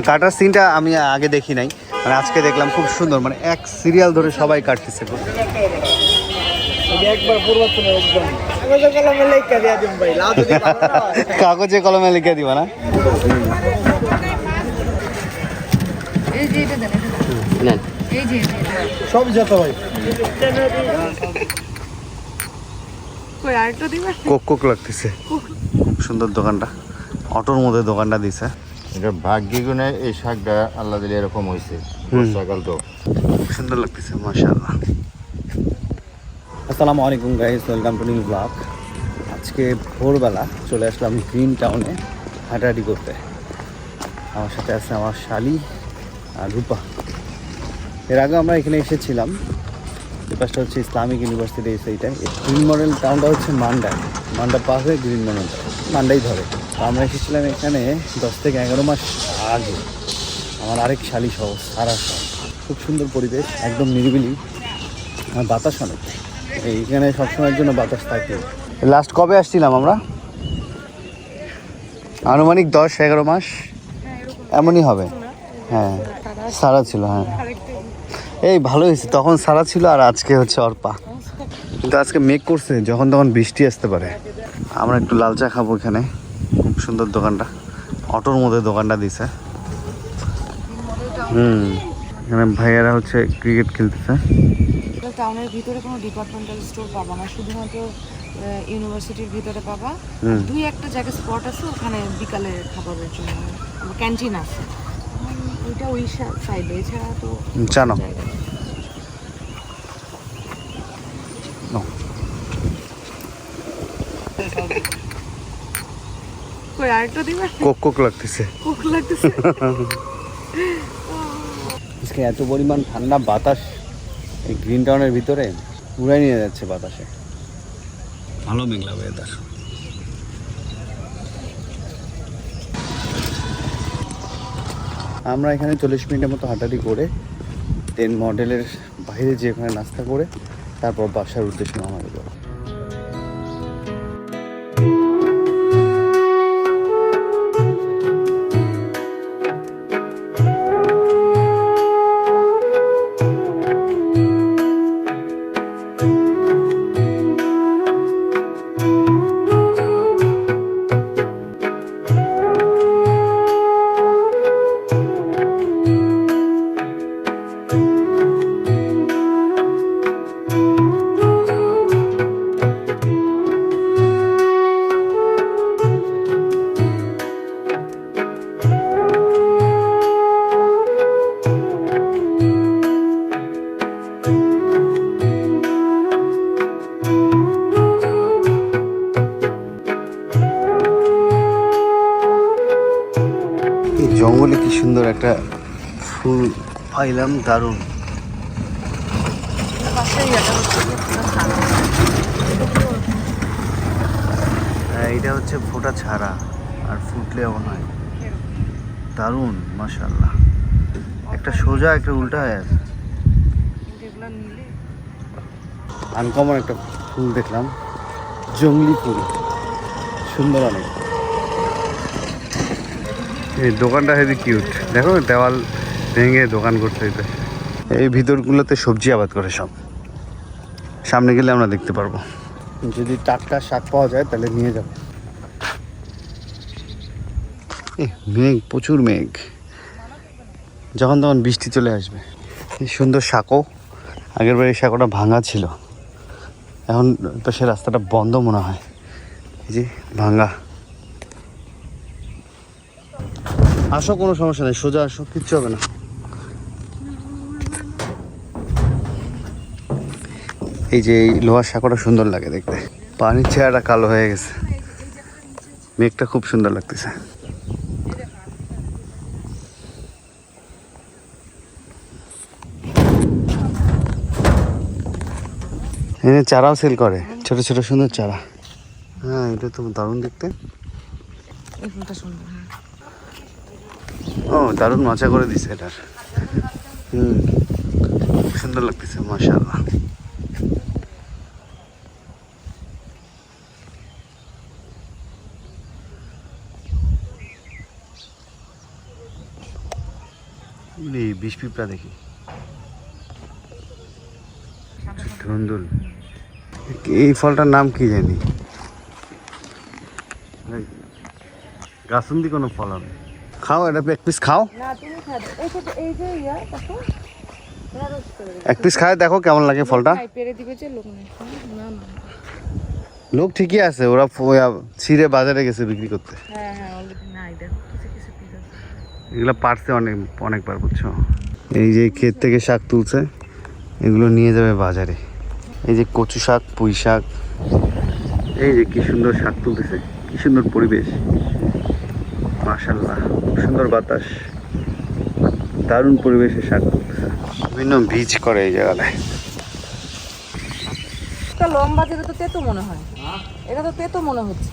কাটার সিনটা আমি আগে দেখি নাই, মানে আজকে দেখলাম খুব সুন্দর, মানে এক সিরিয়াল ধরে সবাই কাটতেছে। কাগজে কলমে লিখে দিবা না? সব যেত ভাই কোক কোক লাগতেছে। খুব সুন্দর দোকানটা, অটোর মধ্যে দোকানটা দিছে। এটা ভাগ্যি গুণে এই শাকটা আল্লাহ দিলে এরকম হয়েছে। বর্ষাকাল তো খুব সুন্দর লাগতেছে, মাশাআল্লাহ। আসসালামু আলাইকুম guys, welcome to new blog. আজকে ভোরবেলা চলে আসলাম গ্রিন টাউনে হাঁটাহাঁটি করতে। আমার সাথে আছে আমার শালি আর রূপা। এর আগে আমরা এখানে এসেছিলাম, এই পাশটা হচ্ছে ইসলামিক ইউনিভার্সিটি, সেইটাই। গ্রিন মডেল টাউনটা হচ্ছে মান্ডা পার হয়ে গ্রিন মডেলটা মান্ডাই ধরে। তো আমরা এসেছিলাম এখানে 10 থেকে 11 মাস আগে, আমার আরেক শালি সহ সারা সহ। খুব সুন্দর পরিবেশ, একদম নিরিবিলি, বাতাস অনেক। এইখানে সবসময়ের জন্য বাতাস থাকে। লাস্ট কবে আসছিলাম আমরা? আনুমানিক 10-11 মাস এমনই হবে। হ্যাঁ, সারা ছিল। হ্যাঁ, এই ভালো হয়েছে, তখন সারা ছিল আর আজকে হচ্ছে অর্পা। কিন্তু আজকে মেঘ করছে, যখন তখন বৃষ্টি আসতে পারে। আমরা একটু লাল চা খাবো এখানে। খুব সুন্দর দোকানটা, অটোর মধ্যে দোকানটা দিছে। এখানে ভাইয়ারা হচ্ছে ক্রিকেট খেলতেছে। টাউনের ভিতরে কোনো ডিপার্টমেন্টাল স্টোর পাবা না, শুধুমাত্র ইউনিভার্সিটির ভিতরে পাবা। দুই একটা জায়গায় স্পট আছে, ওখানে বিকালে খাবারের জন্য ক্যান্টিন আছে। ওইটা ওই সাইডে, এছাড়া তো জানো কই আরেকটা দিবে? কোক কোক লাগতেছে, কোক লাগতেছে। আজকে এত পরিমাণ ঠান্ডা বাতাস এই গ্রিন টাউনের ভিতরে উড়াই নিয়ে যাচ্ছে বাতাসে। ভালো মেঘলা ওয়েদার। আমরা এখানে 40 মিনিটের মতো হাঁটাহাঁটি করে দেন মডেলের বাইরে যে ওখানে নাস্তা করে তারপর বাসার উদ্দেশ্যে রওনা দেব। জঙ্গলে কি সুন্দর একটা ফুল পাইলাম, দারুণ। এটা হচ্ছে ফোটা ছাড়া, আর ফুটলেও নয়। দারুণ, মাশাআল্লাহ। একটা সোজা একটা উল্টা হয়ে আছে। আনকমন একটা ফুল দেখলাম, জংলি ফুল, সুন্দর অনেক। এই দোকানটা হেবি কিউট, দেখো দেওয়াল ভেঙে দোকান করছে। এই ভিতরগুলোতে সবজি আবাদ করে সব। সামনে গেলে আমরা দেখতে পারবো, যদি টাটকা শাক পাওয়া যায় তাহলে নিয়ে যাবো। মেঘ, প্রচুর মেঘ, যখন তখন বৃষ্টি চলে আসবে। এই সুন্দর সাঁকো, আগের বার এই সাঁকোটা ভাঙা ছিল, এখন তো সে রাস্তাটা বন্ধ মনে হয়। এই যে ভাঙা। আসো, কোনো সমস্যা নেই, সোজা আসো, কিচ্ছু হবে না। এই যে এই লোহার সাঁকোটা সুন্দর লাগে দেখতে। পানির চেহারাটা কালো হয়ে গেছে, মেঘটা খুব সুন্দর লাগতেছে। এখানে চারাও সেল করে, ছোট ছোট সুন্দর চারা। হ্যাঁ, এটা তো দারুণ দেখতে। ও, দারুণ মাচা করে দিছে এটার। সুন্দর লাগতেছে, মাশাআল্লাহ। বিষ পিঁপড়া দেখি, ধুন্দুল। এই ফলটার নাম কি জানি, গাছন্দি কোনো ফল হবে। খাও, এটা এক পিস খাও, না তুমি খাবে এই যে ইয়া দেখো এক পিস খায় দেখো কেমন লাগে ফলটা। পেরে দিবে যে লোক নেই। না না লোক ঠিকই আছে, ওরা ছিঁড়ে বাজারে গেছে বিক্রি করতে। হ্যাঁ হ্যাঁ অলরেডি নাই দেখো কিছু কিছু পিস আছে। এগুলো পারছে অনেকবার, বুঝছো। এই যে ক্ষেত থেকে শাক তুলছে, এগুলো নিয়ে যাবে বাজারে। এই যে কচু শাক, পুঁই শাক, এই যে কি সুন্দর শাক তুলতেছে, কি সুন্দর পরিবেশ, মাশাআল্লাহ, সুন্দর বাতাস, দারুণ পরিবেশে শাক তুলতেছে। বিভিন্ন বীজ করে এই জায়গায়। এটা লম্বা, যেটা তো তেতো মনে হয়। এটা তো তেতো মনে হচ্ছে।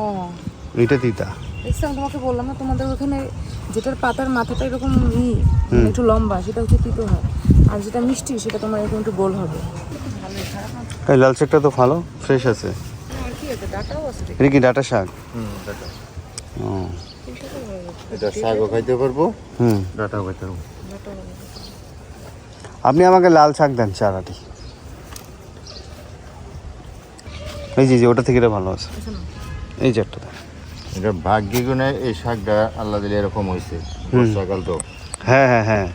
ও এটা তিতা। দেখছি, আমি তোমাকে বললাম না তোমাদের ওখানে যেটার পাতার মাথাটা এরকম একটু লম্বা, সেটা হচ্ছে তিতো হয়, আর যেটা মিষ্টি সেটা তোমার এরকম একটু গোল হবে। ভালোই, খারাপ না। এই লাল শাকটা তো ভালো, ফ্রেশ আছে। আর কি আছে, ডাটাও আছে। এটা কি ডাটা শাক? ডাটা। ও এটা শাকও খাইতে পারবো, হুম, ডাটাও খাইতে পারবো। আপনি আমাকে লাল শাক দেন 4 আটি। এই যে ওটা থেকে এটা ভালো আছে, এই যে একটা দেন। এটা ভাগ্যে গুণে এই শাকটা আল্লাহ দিলে এরকম হয়েছে, বর্ষাকাল তো। হ্যাঁ হ্যাঁ হ্যাঁ,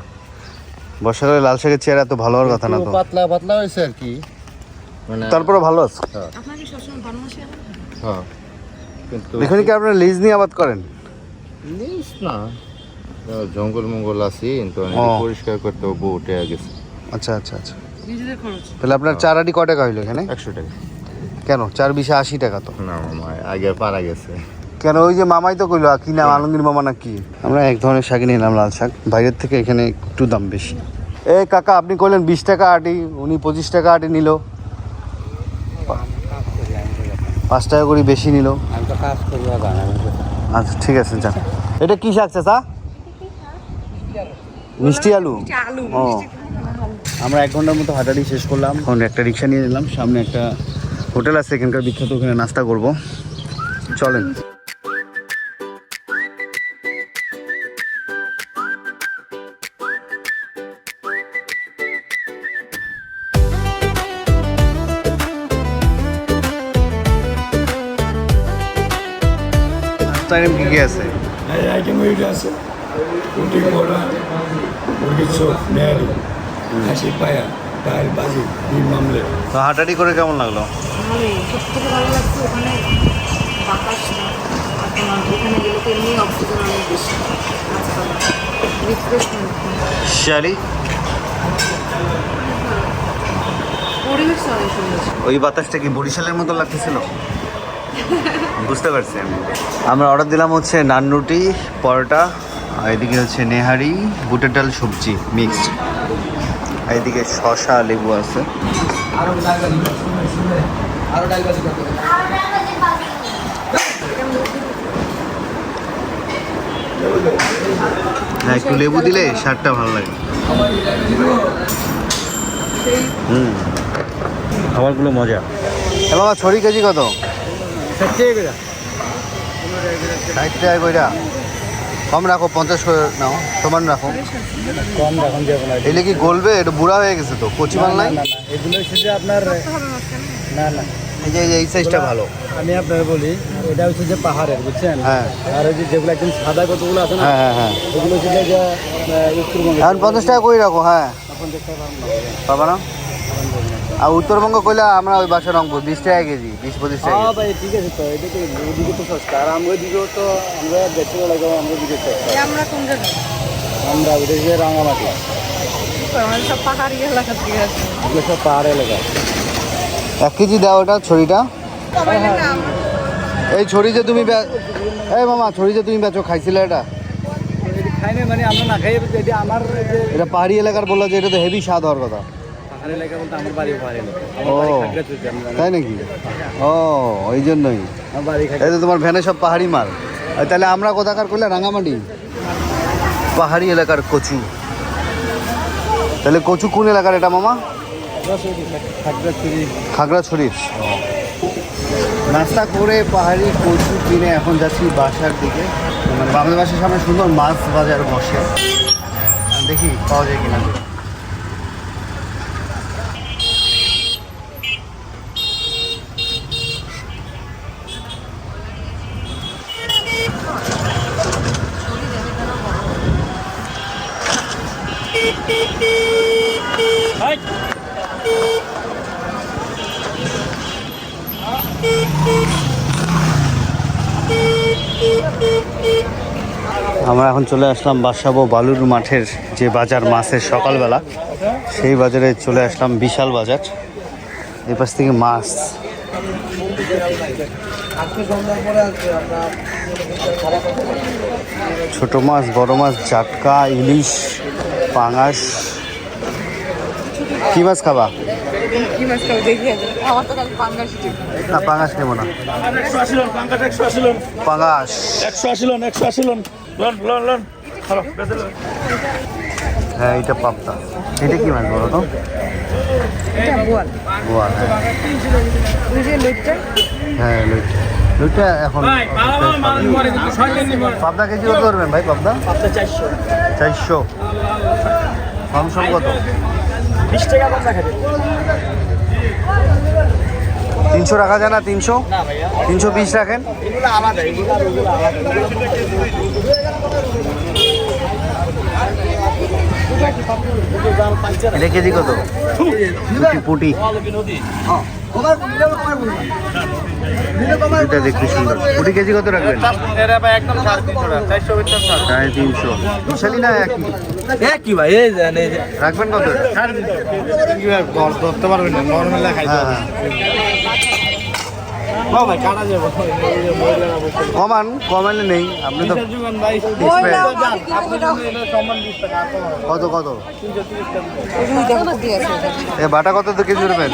বর্ষাকালে লাল শাকের চেহারা তো ভালো হওয়ার কথা না তো। পাতলা পাতলা হয়েছে আর কি, মানে তারপরে ভালো আছে। আপনার কি সবসময় বারমাসে আবার? হ্যাঁ, কিন্তু এখানে কি আপনারা লিজ নিয়ে আবাদ করেন? নিস না, জঙ্গল মঙ্গল আছে তো, ও। পরিষ্কার করতে বউ উঠে গেছে। আচ্ছা আচ্ছা আচ্ছা, নিজেদের খরচ। তাহলে আপনার 4 আটি কয় টাকা হইলো এখানে? 100 টাকা। কেন 4 20 80 টাকা তো? না মামা, আগে পারা গেছে। কেন, ওই যে মামাই তো কইলো, কি নাম, আলমগীর মামা না কি? আমরা এক ধরনের শাক নিলাম, লাল শাক, বাইরের থেকে এখানে একটু দাম বেশি। এই কাকা, আপনি কইলেন 20 টাকা আটি, উনি 25 টাকা আটি নিল, 5 টাকা করে বেশি নিল। আচ্ছা ঠিক আছে, যান। এটা কি শাক চাচা? মিষ্টি আলু। আলু ও, আমরা 1 ঘন্টার মতো হাঁটাহাঁটি শেষ করলাম, এখন একটা রিক্সা নিয়ে নিলাম, সামনে একটা হোটেল আছে এখানকার বিখ্যাত, ওখানে নাস্তা করব, চলেন। আইটেম কি কি আছে? আইটেম ওইটা আছে, রুটি কড়া, মুরগির চোখ, নেহারি, খাসি পায়া, ডাল, ভাজি, ডিম আমলেট। তো হাঁটাহাঁটি করে কেমন লাগলো? ভালোই, সবথেকে ভালো লাগছে ওখানে বাতাসটা। আর তোমার ওখানে গেলে তো এমনি অক্সিজেন অনেক বেশি, গাছপালা, রিফ্রেশমেন্ট, শালি, পরিবেশ অনেক সুন্দর ছিল। ওই বাতাসটা কি বরিশালের মতো লাগতেছিল? বুঝতে পারছি আমি। আমরা অর্ডার দিলাম হচ্ছে নান রুটি, পরোটা, আর এদিকে হচ্ছে নেহারি, বুটের ডাল, সবজি মিক্সড, আর এদিকে শসা, লেবু আছে। হ্যাঁ, একটু লেবু দিলে স্বাদটা ভালো লাগে। খাবারগুলো মজা। এবং ছড়ি কেজি কত? 60 টাকা কইরা। কম রাখো, 50 করে নাও, সমান রাখো। কম রাখুন যাবো না। এলে কি গলবে? এটা বুড়া হয়ে গেছে তো, কচি মাল নাই। এগুলো হচ্ছে যে আপনার, না না, এই যে এই সাইজটা ভালো। আমি আপনাকে বলি, এটা হচ্ছে যে পাহাড়ের, বুঝছেন? হ্যাঁ আর ওই যে যেগুলো একদম সাদা কতগুলো আছে না, হ্যাঁ হ্যাঁ হ্যাঁ, ওগুলো হচ্ছে যে উত্তরবঙ্গে। এখন 50 টাকা করে রাখো। হ্যাঁ, পাবা না? আর উত্তরবঙ্গ কইলে আমরা ওই বাসা রংপুর 20 টাকা কেজি, 20-25 টাকা। হ্যাঁ ভাই, ঠিক আছে, তো এটা তো ওদিকে তো সস্তা, আর আমরা দিকেও তো, আমরা দেখতে লাগে, আমরা দিকে সস্তা। আমরা কোন জায়গায়? আমরা ওদিকে রাঙামাটি, আমাদের সব পাহাড়ি এলাকা থেকে আছে। এগুলো সব পাহাড় এলাকা। 1 কেজি দাও ওটা, ছড়িটা। এই ছড়ি যে তুমি এই মামা, ছড়ি যে তুমি বেচো, খাইছিলে এটা? খাই না, মানে আমরা না খাই, এটা আমার এটা পাহাড়ি এলাকার বললো যে এটা তো হেভি স্বাদ হওয়ার কথা। পাহাড় এলাকা বলতে আমার বাড়ি পাহাড় এলাকা। ও, আমার বাড়ি খাগড়াছড়ি, আমি জানি। তাই নাকি? ও, ওই জন্যই। আমার বাড়ি এই তো তোমার ভ্যানে সব পাহাড়ি মাল। তাহলে আমরা কোথাকার করলে? রাঙামাটি পাহাড়ি এলাকার কচু। তাহলে কচু কোন এলাকার এটা মামা? খাগড়াছড়ি। খাগড়াছড়ির। নাস্তা করে পাহাড়ি কচু কিনে এখন যাচ্ছি বাসার দিকে। মানে আমাদের বাসার সামনে সুন্দর মাছ বাজার বসে, দেখি পাওয়া যায় কিনা। আমরা এখন চলে আসলাম বাসাবো বালুর মাঠের যে বাজার মাছের সকালবেলা, সেই বাজারে চলে আসলাম। বিশাল বাজার, এই পাশ থেকে মাছ, ছোট মাছ, বড় মাছ, জাটকা, ইলিশ, পাঙাশ। কি মাছ খাবা? না পাঙাশ নেবো না। পাঙাশ 180 লন। হ্যাঁ, এটা পাবদা। এটা কি মাছ বলো তো? বোয়াল, হ্যাঁ। হ্যাঁ, লইটা এখন পাবদা কেজি কত করবেন ভাই? পাবদা 400। মাংস কত? 20 টাকা পাবদা খাবে। 300 রাখা যায় না? 320 রাখেন। এটা কেজি কত? পুটি এটা দেখতে সুন্দর। পুটি কেজি কত রাখবেন? 350। বিশালি না একই ভাই রাখবেন কত? ধরতে পারবেন না, নরমাল খাইতে হবে। কমান, কমালে নেই আপনি তো। কত কত এ বাটা কত তো কেজি দেবেন?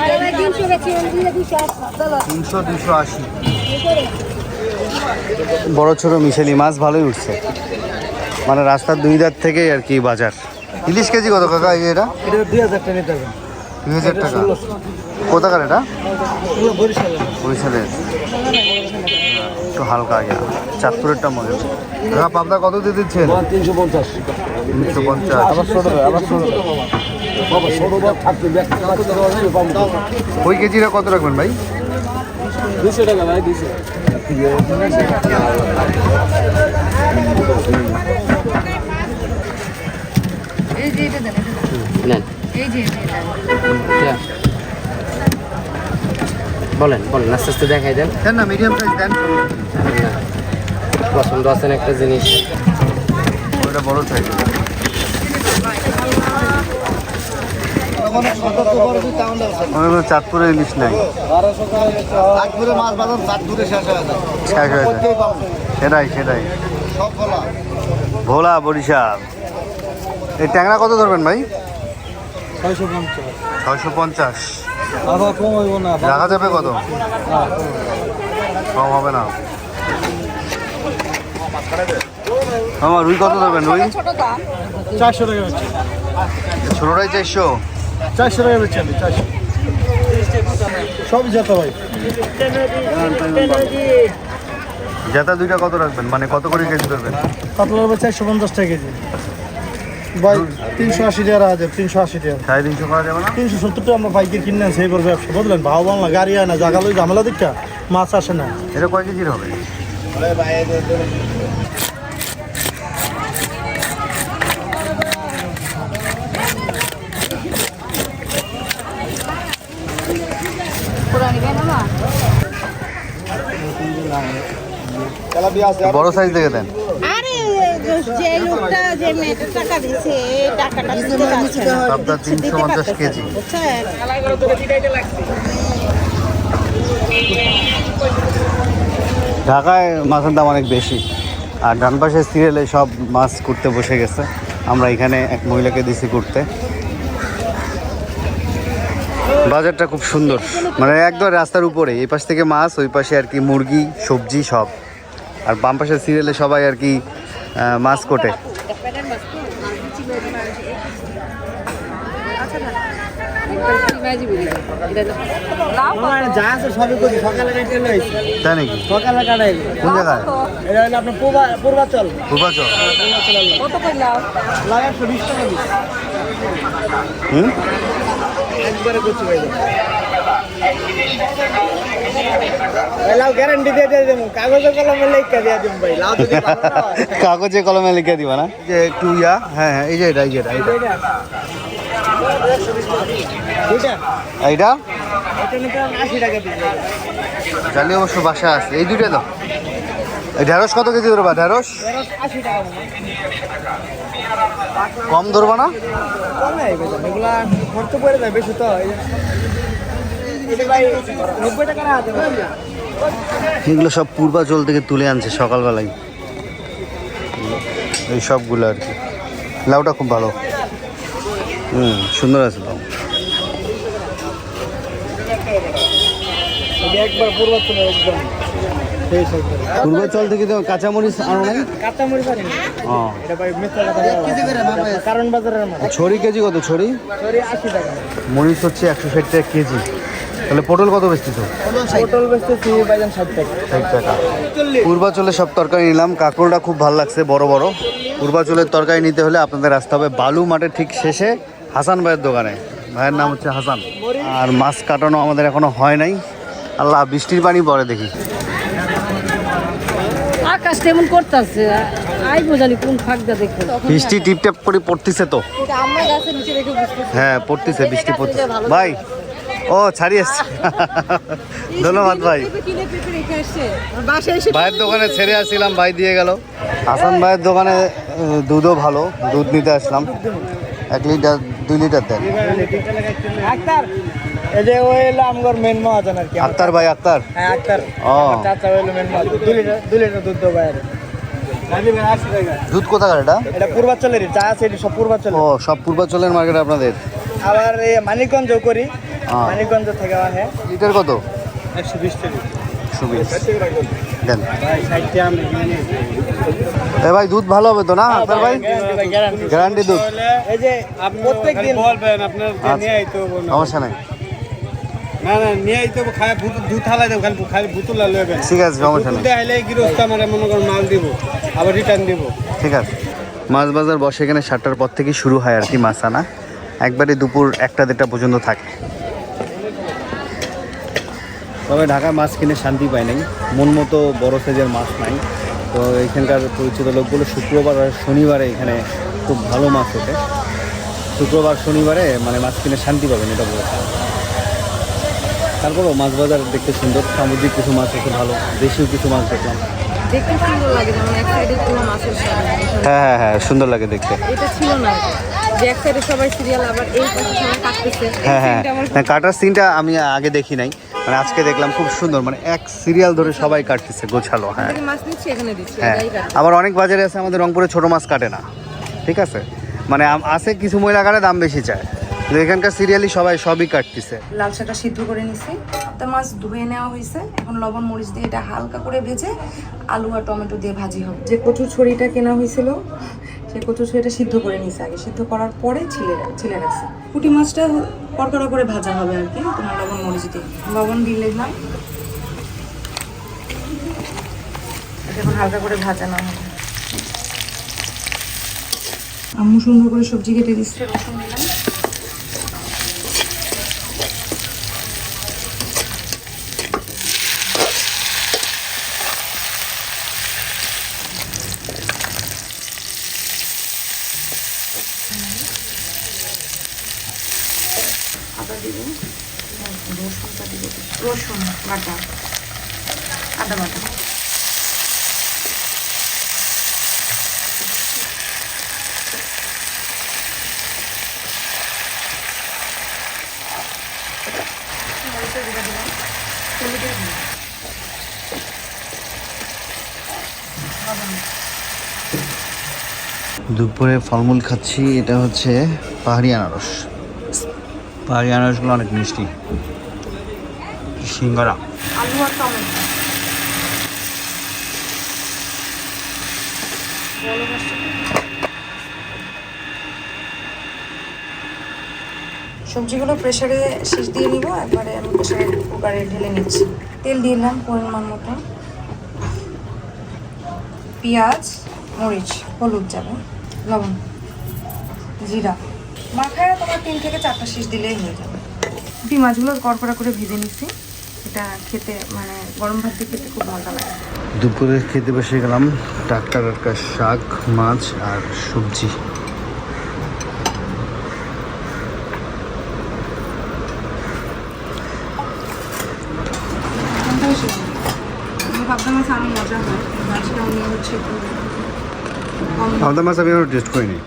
300, 280। বড় ছোট মিশালি মাছ ভালোই উঠছে, মানে রাস্তার দুই ধার থেকে আর কি বাজার। ইলিশ কেজি কত কাকা? এটা 2000 টাকা নিতে হবে। 2000 টাকা। কোথাকার এটা? বরিশালের। একটু হালকা ইয়া, চাঁদপুরেরটা মনে হয়। কাকা পাবদা কত দিয়ে দিচ্ছেন? 350। 350। ওই কেজিটা কত রাখবেন ভাই? 200 টাকা ভাই, 200। এই যে এটা দেন, এই যে বলেন আস্তে আস্তে দেখাই দেন। দেন না, মিডিয়াম সাইজ দেন। পছন্দ আছেন একটা জিনিস, ওটা বড় সাইজ। চাঁদপুরে ইলিশ নাই, শেষ হয়েছে। সেটাই ভোলা বরিশাল। এই ট্যাংরা কত ধরবেন ভাই? 650। রাখা যাবে কত? কম হবে না। আমার রুই কত ধরবেন? রুই 400 টাকা বেচছি। ছোটটাই 400। 400 টাকা বেচছি আমি। 400 সবই যেতে ভাই। জেতা দুইটা কত রাখবেন, মানে কত করে কেজি ধরবেন? কাতলা হবে 450 টাকা কেজি ভাই। 380 টাকা রাখা যাবে। 380 টাকা। 350 করা যাবে না? 370 টাকা আমরা পাইকারি কিনে সেই করে ব্যবসা, বুঝলেন? ভাও বাংলা গাড়ি হয় না, জায়গা লই ঝামেলা দেখা মাছ আসে না। এটা কয় কেজির হবে? বড় সাইজ দেখে দেন। আরে যে লোকটা যে মেয়েটার টাকা দিছে এই টাকাটা দিতে পারছে না। পাবদা 350 কেজি। বুঝছেন? ঢাকায় মাছের দাম অনেক বেশি, আর ডান পাশে সিরিয়ালে সব মাছ করতে বসে গেছে। আমরা এখানে এক মহিলাকে দিছি করতে। বাজারটা খুব সুন্দর, মানে একদম রাস্তার উপরে। এই পাশ থেকে মাছ, ওই পাশে আর কি মুরগি, সবজি সব। আর বাম পাশের সিরিয়ালে সবাই আর কি মাছ কোটে। আচ্ছা যা আছে সবই করি সকালে কাটতে লইছি তাই নাকি? সকালে কাটাই কোন জায়গায়? এটা হলো আপনার পূর্বাচল পূর্বাচল। কত কইলাম? লাভ 120 টাকা পিস হুম, একবারে করছি ভাই লাভ গ্যারান্টি দিয়ে দেবো কাগজে কলমে লেখা দিয়ে দেবো ভাই লাভ যদি ভালো না হয় কাগজে কলমে লিখে দিবা না? যে একটু হ্যাঁ হ্যাঁ, এই যে এটা দুইটা এইটা এটা নিতে 80 টাকা পিস জানি অবশ্য বাসা আছে। এই দুইটা তো। এই ঢেঁড়স কত কেজি ধরবা? ঢেঁড়স 80 টাকা কম ধরবা না? কমে এগুলা খরচ করে যায় বেশি তো এটা ভাই 90 টাকা না হাতে এগুলো সব পূর্বাচল থেকে তুলে আনছে সকালবেলায়, এই সবগুলো আর কি। লাউটা খুব ভালো, সুন্দর আছে লাউ। এটা একবার পূর্বাচলে একদম ফ্রেশ একদম পূর্বাচল থেকে তো কাঁচামরিচ আনো নাই? কাঁচামরিচ আনি ও, এটা ভাই মিথ্যা কথা কারণ বাজারের মতো ছড়ি কেজি কত? ছড়ি 80 টাকা মরিচ হচ্ছে 160 টাকা কেজি। তাহলে পটল কত বেচতেছো? পটল বেচতেছি ভাইজান 60 টাকা 60 টাকা। পূর্বাচলে সব তরকারি নিলাম। কাঁকরোলটা খুব ভালো লাগছে, বড় বড়। পূর্বাচলের তরকারি নিতে হলে আপনাদের আসতে হবে বালু মাঠের ঠিক শেষে হাসান ভাইয়ের দোকানে। ভাইয়ের নাম হচ্ছে হাসান। আর মাছ কাটানো আমাদের এখনো হয় নাই। আল্লাহ, বৃষ্টির পানি পরে দেখি। আকাশ কেমন করতেছে আই বোঝালি কোন ফাঁকটা দেখো বৃষ্টি টিপটাপ করে পড়তিছে তো। এটা আমরা গাছের নিচে রেখে বুঝতেছি। হ্যাঁ, পড়তিছে, বৃষ্টি পড়তিছে। ভাই, ও ছাড়িয়ে এসছে। ধন্যবাদ ভাই। কিনে পেঁপে রেখে আসছে বাসায় এসে ভাইয়ের দোকানে ছেড়ে আসছিলাম, ভাই দিয়ে গেল। হাসান ভাইয়ের দোকানে দুধও ভালো, দুধ নিতে আসলাম। 1 লিটার 2 লিটার দেন। আক্তার এই যে ওই হলো আমগর মেন মহাজন আর কি আক্তার ভাই, আক্তার। হ্যাঁ আক্তার ও, চাচা হইলো মেন মহাজন 2 লিটার দুধ দাও বাইরে রাজি 80 টাকা দুধ কোথাকার এটা? এটা পূর্বাচলেরই যা আছে এটা সব পূর্বাচল ও, সব পূর্বাচলের মার্কেট আপনাদের। আবার এই মানিকগঞ্জ করি হ্যাঁ। মানিকগঞ্জ থেকে আহে লিটার কত? 120 টাকা 120 দেন। ভাই 60 টাকা আমি কিনে এ ভাই, দুধ ভালো হবে তো না আক্তার ভাই? গ্যারান্টি গ্যারান্টি দুধ। এই যে প্রত্যেকদিন বলবেন আপনার নিয়ে আইতো সমস্যা নাই, না না নিয়ে আইতো খায় দুধ থালাই দেব খালি বোতল লইবেন ঠিক আছে, সমস্যা নেই। আইলে গৃহস্থ আমারে মনে করেন মাল দিব আবার রিটার্ন দিব ঠিক আছে। মাছ বাজার বসে এখানে 7টার পর থেকে শুরু হয় আর কি মাছ আনা, একবারে দুপুর 1টা-1:30 পর্যন্ত থাকে। তবে ঢাকার মাছ কিনে শান্তি পায় নাই, মন মতো বড় সাইজের মাছ নাই। তো এখানকার পরিচিত লোকগুলো শুক্রবার আর শনিবারে এখানে খুব ভালো মাছ ওঠে। শুক্রবার শনিবারে মানে মাছ কিনে শান্তি পাবেন, এটা বলছে। তারপরও মাছ বাজার দেখতে সুন্দর, সামুদ্রিক কিছু মাছ আছে ভালো, দেশীয় কিছু মাছ দেখলাম। দেখতে সুন্দর লাগে, যেমন এক সাইডে পুরো মাছের স্বাদ। হ্যাঁ হ্যাঁ হ্যাঁ, সুন্দর লাগে দেখতে। এটা ছিল না, যে এক সাইডে সবাই সিরিয়াল, আবার এই পাশে সবাই কাটতেছে। হ্যাঁ হ্যাঁ, কাটার সিনটা আমি আগে দেখি নাই, মানে আজকে দেখলাম, খুব সুন্দর, মানে এক সিরিয়াল ধরে সবাই কাটতেছে গোছালো। হ্যাঁ মাছ নিচ্ছে এখানে দিচ্ছে, হ্যাঁ, এটাই কাটে। আবার অনেক বাজারে আছে আমাদের রংপুরে ছোট মাছ কাটে না, ঠিক আছে, মানে আছে কিছু মহিলা কাটে, দাম বেশি চায়, কিন্তু এখানকার সিরিয়ালি সবই কাটতেছে। লাল শাকটা সিদ্ধ করে নিছি, একটা মাছ ধুয়ে নেওয়া হয়েছে, এখন লবণ মরিচ দিয়ে এটা হালকা করে ভেজে আলু আর টমেটো দিয়ে ভাজি হবে। যে কচুর ছড়িটা কেনা হয়েছিল সেই কচুর ছড়িটা সিদ্ধ করে নিছে আগে, সিদ্ধ করার পরে ছিলে রাখছি। পুঁটি মাছটা কড়কড়া করে ভাজা হবে আর কি, তোমার লবণ মরিচ দিয়ে। লবণ দিয়ে দিলাম, এটা এখন হালকা করে ভাজা নেওয়া হবে। আম্মু সুন্দর করে সবজি কেটে দিচ্ছে, রসুন দিলাম, আদা দিব, রসুনটা দিব, রসুন বাটা, আদা বাটা, দুপুরে ফলমূল খাচ্ছি, এটা হচ্ছে পাহাড়ি আনারস। পাহাড়ি আনারসগুলো অনেক মিষ্টি। সিঙ্গারা, আলু আর টমেটো। সবজিগুলো প্রেসারে শীষ দিয়ে নিব, একবারে আমি প্রেসারে কুকারে ঢেলে নিচ্ছি। তেল দিলাম পরিমাণ মতো, পেঁয়াজ, মরিচ, হলুদ যাবে, লবণ, জিরা, মাখায় তোমার 3 থেকে 4টা শীষ দিলেই হয়ে যাবে। পুঁটি মাছগুলো কড়কড়া করে ভেজে নিচ্ছি, এটা খেতে মানে গরম ভাত দিয়ে খেতে খুব মজা লাগে। দুপুরে খেতে বসে গেলাম, টাটকা টাটকা শাক, মাছ আর সবজি। ভাবতে মাছ আরও মজা হয়, মাছটা নিয়ে হচ্ছে একটু কম পাবদা মাছ আমি আরও টেস্ট করিনি।